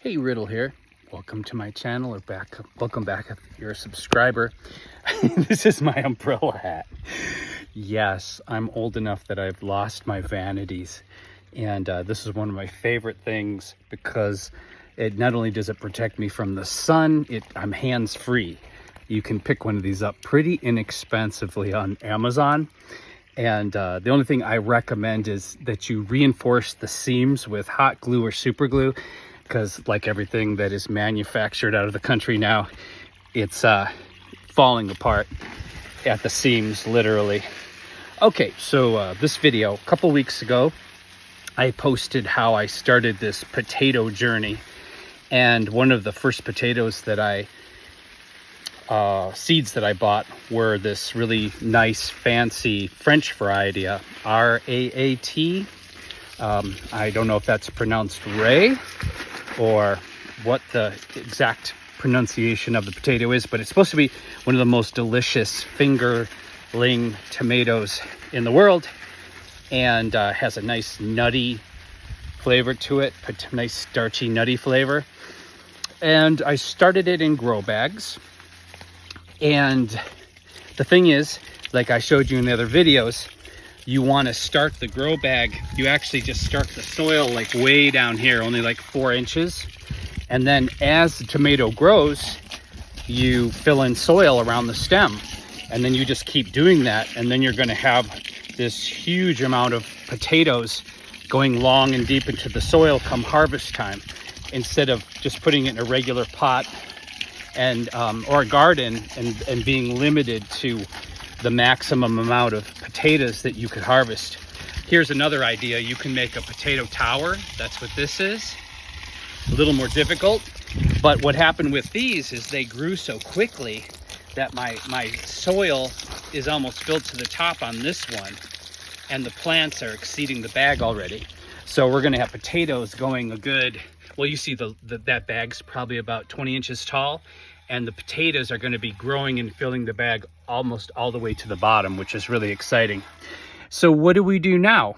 Hey, Riddle here. Welcome to my channel, or welcome back if you're a subscriber. This is my umbrella hat. Yes, I'm old enough that I've lost my vanities. And this is one of my favorite things because it not only does it protect me from the sun, I'm hands-free. You can pick one of these up pretty inexpensively on Amazon. And the only thing I recommend is that you reinforce the seams with hot glue or super glue, because like everything that is manufactured out of the country now, it's falling apart at the seams, literally. Okay, so this video, a couple weeks ago, I posted how I started this potato journey. And one of the first potatoes that seeds that I bought were this really nice, fancy French variety, R-A-A-T. I don't know if that's pronounced Ray or what the exact pronunciation of the potato is, but it's supposed to be one of the most delicious fingerling tomatoes in the world, and has a nice nutty flavor to it, a nice starchy nutty flavor. And I started it in grow bags. And the thing is, like I showed you in the other videos, you want to start the grow bag, you actually just start the soil like way down here, only like 4 inches. And then as the tomato grows, you fill in soil around the stem. And then you just keep doing that. And then you're going to have this huge amount of potatoes going long and deep into the soil come harvest time, instead of just putting it in a regular pot and or a garden and being limited to the maximum amount of potatoes that you could harvest. Here's another idea. You can make a potato tower. That's what this is. A little more difficult, but what happened with these is they grew so quickly that my soil is almost filled to the top on this one, and the plants are exceeding the bag already. So we're gonna have potatoes going a good, well, you see that bag's probably about 20 inches tall, and the potatoes are going to be growing and filling the bag almost all the way to the bottom, which is really exciting. So what do we do now?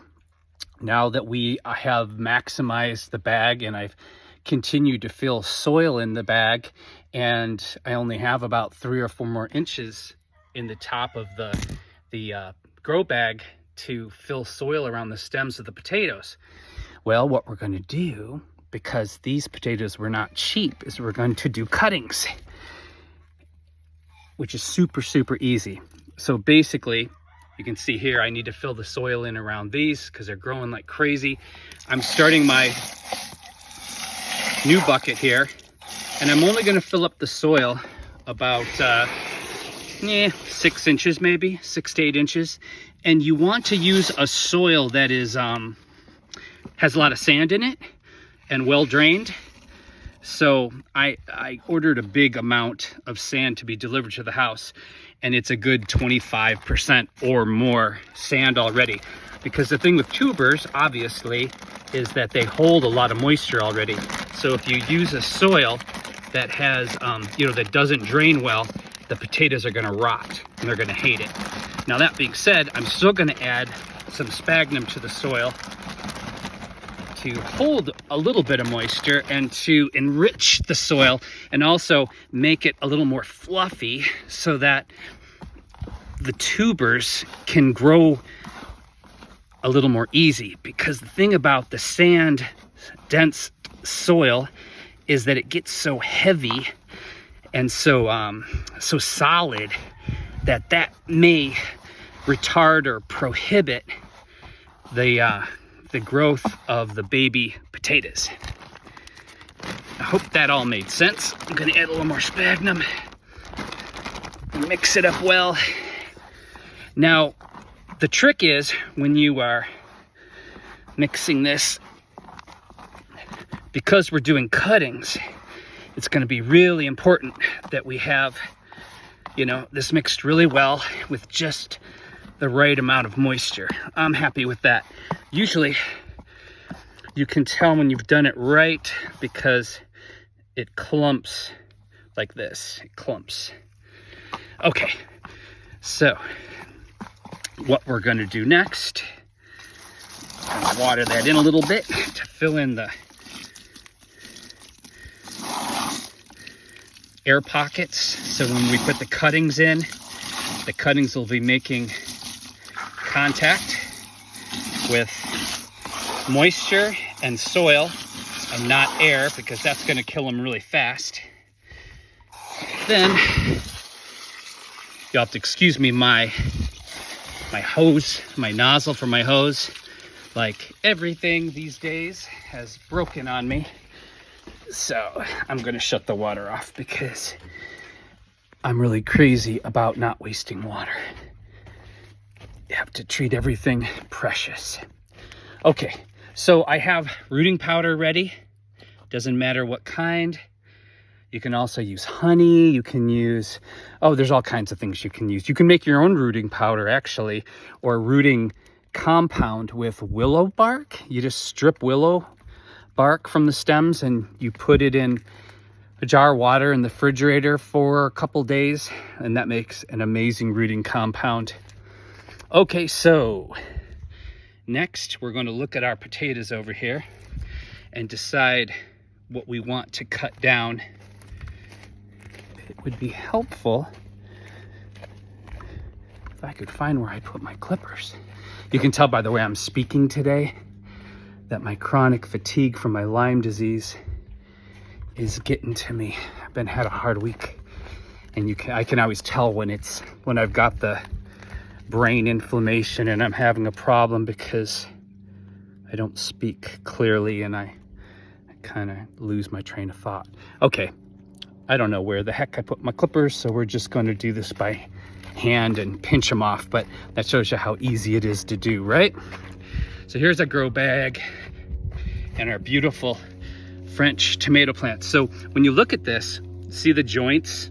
Now that we have maximized the bag and I've continued to fill soil in the bag, and I only have about 3 or 4 more inches in the top of the grow bag to fill soil around the stems of the potatoes. Well, what we're going to do, because these potatoes were not cheap, is we're going to do cuttings, which is super, super easy. So basically, you can see here, I need to fill the soil in around these because they're growing like crazy. I'm starting my new bucket here, and I'm only going to fill up the soil about 6 inches, maybe 6 to 8 inches. And you want to use a soil that is has a lot of sand in it and well drained. So I ordered a big amount of sand to be delivered to the house, and it's a good 25% or more sand already. Because the thing with tubers, obviously, is that they hold a lot of moisture already. So if you use a soil that has, that doesn't drain well, the potatoes are gonna rot and they're gonna hate it. Now that being said, I'm still gonna add some sphagnum to the soil to hold a little bit of moisture and to enrich the soil, and also make it a little more fluffy so that the tubers can grow a little more easy. Because the thing about the sand dense soil is that it gets so heavy and so solid that may retard or prohibit the growth of the baby potatoes. I hope that all made sense. I'm going to add a little more sphagnum, mix it up well. Now, the trick is when you are mixing this, because we're doing cuttings, it's going to be really important that we have, this mixed really well with just the right amount of moisture. I'm happy with that. Usually you can tell when you've done it right because it clumps like this. It clumps. Okay, so what we're going to do next, I'm going to water that in a little bit to fill in the air pockets. So when we put the cuttings in, the cuttings will be making contact with moisture and soil and not air, because that's going to kill them really fast. Then you'll have to excuse me, my hose, my nozzle for my hose, like everything these days, has broken on me. So I'm going to shut the water off because I'm really crazy about not wasting water. You have to treat everything precious. Okay, so I have rooting powder ready. Doesn't matter what kind. You can also use honey. You can use, there's all kinds of things you can use. You can make your own rooting powder, actually, or rooting compound with willow bark. You just strip willow bark from the stems and you put it in a jar of water in the refrigerator for a couple days, and that makes an amazing rooting compound. Okay, so next we're going to look at our potatoes over here and decide what we want to cut down. It would be helpful if I could find where I put my clippers. You can tell by the way I'm speaking today that my chronic fatigue from my Lyme disease is getting to me. I've had a hard week, and I can always tell when I've got the brain inflammation and I'm having a problem, because I don't speak clearly and I kind of lose my train of thought. Okay, I don't know where the heck I put my clippers, so we're just going to do this by hand and pinch them off, but that shows you how easy it is to do, right? So here's a grow bag and our beautiful French tomato plants. So when you look at this, see the joints?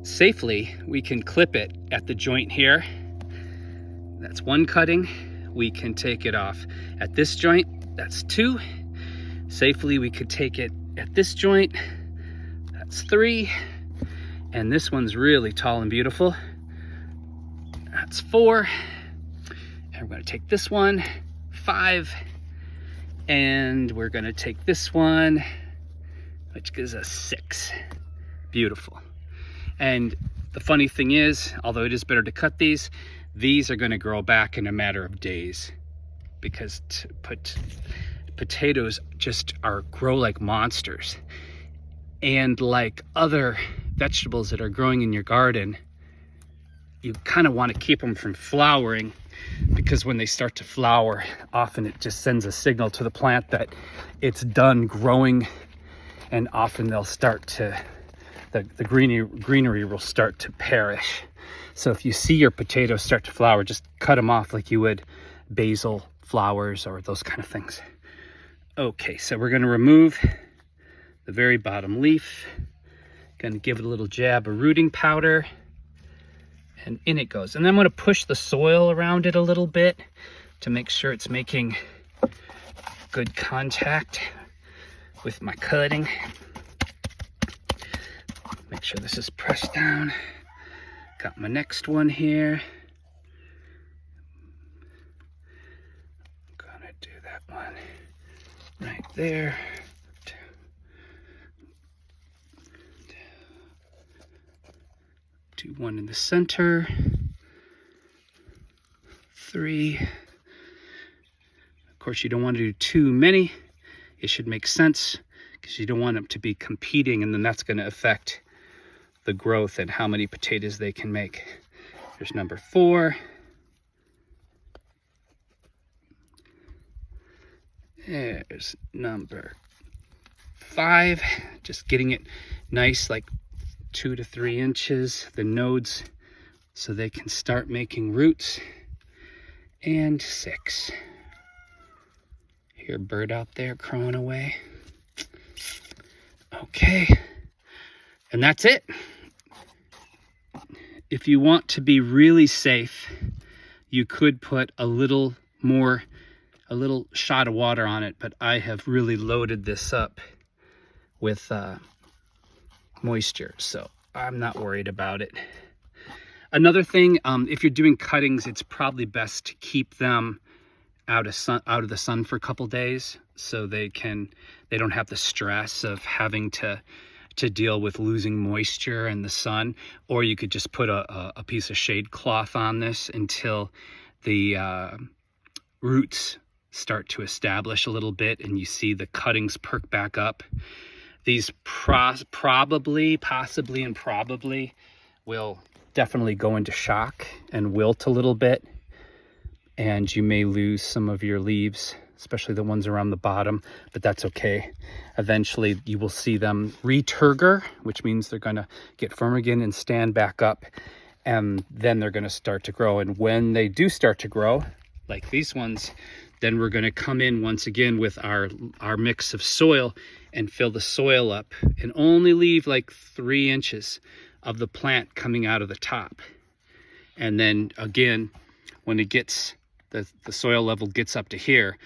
Safely, we can clip it at the joint here. That's one cutting. We can take it off at this joint. That's two. Safely, we could take it at this joint. That's three. And this one's really tall and beautiful. That's four. And we're going to take this one, 5. And we're going to take this one, which gives us 6. Beautiful. And the funny thing is, although it is better to cut these are going to grow back in a matter of days, because potatoes just grow like monsters. And like other vegetables that are growing in your garden, you kind of want to keep them from flowering, because when they start to flower, often it just sends a signal to the plant that it's done growing, and often they'll start to, the greenery will start to perish. So if you see your potatoes start to flower, just cut them off like you would basil flowers or those kind of things. Okay, so we're going to remove the very bottom leaf. Going to give it a little jab of rooting powder, and in it goes. And then I'm going to push the soil around it a little bit to make sure it's making good contact with my cutting. Make sure this is pressed down. Got my next one here. I'm gonna do that one right there. Do one in the center. 3. Of course, you don't want to do too many. It should make sense, because you don't want them to be competing, and then that's going to affect the growth and how many potatoes they can make. There's number 4. There's number 5. Just getting it nice, like 2 to 3 inches, the nodes, so they can start making roots. And 6. Hear a bird out there crowing away. Okay, and that's it. If you want to be really safe, you could put a little shot of water on it, but I have really loaded this up with moisture, so I'm not worried about it. Another thing, if you're doing cuttings, it's probably best to keep them out of the sun for a couple days, so they don't have the stress of having to to deal with losing moisture and the sun, or you could just put a piece of shade cloth on this until the roots start to establish a little bit and you see the cuttings perk back up. These possibly will definitely go into shock and wilt a little bit, and you may lose some of your leaves, especially the ones around the bottom, but that's okay. Eventually you will see them returgor, which means they're going to get firm again and stand back up, and then they're going to start to grow. And when they do start to grow, like these ones, then we're going to come in once again with our mix of soil and fill the soil up and only leave like 3 inches of the plant coming out of the top. And then again, when it gets, the soil level gets up to here,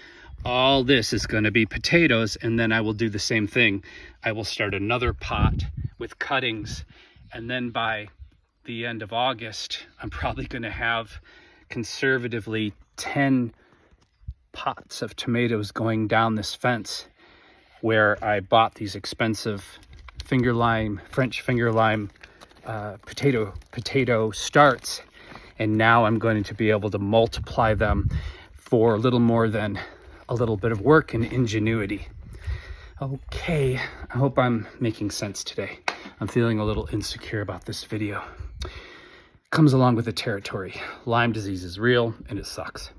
all this is going to be potatoes. And then I will do the same thing. I will start another pot with cuttings. And then by the end of August, I'm probably going to have conservatively 10 pots of tomatoes going down this fence where I bought these expensive French finger lime potato starts, and now I'm going to be able to multiply them for a little more than a little bit of work and ingenuity. Okay, I hope I'm making sense today. I'm feeling a little insecure about this video. Comes along with the territory. Lyme disease is real and it sucks.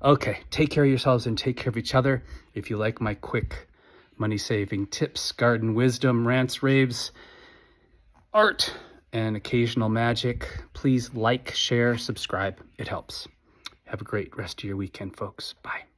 Okay, take care of yourselves and take care of each other. If you like my quick money-saving tips, garden wisdom, rants, raves, art, and occasional magic, please like, share, subscribe. It helps. Have a great rest of your weekend, folks. Bye.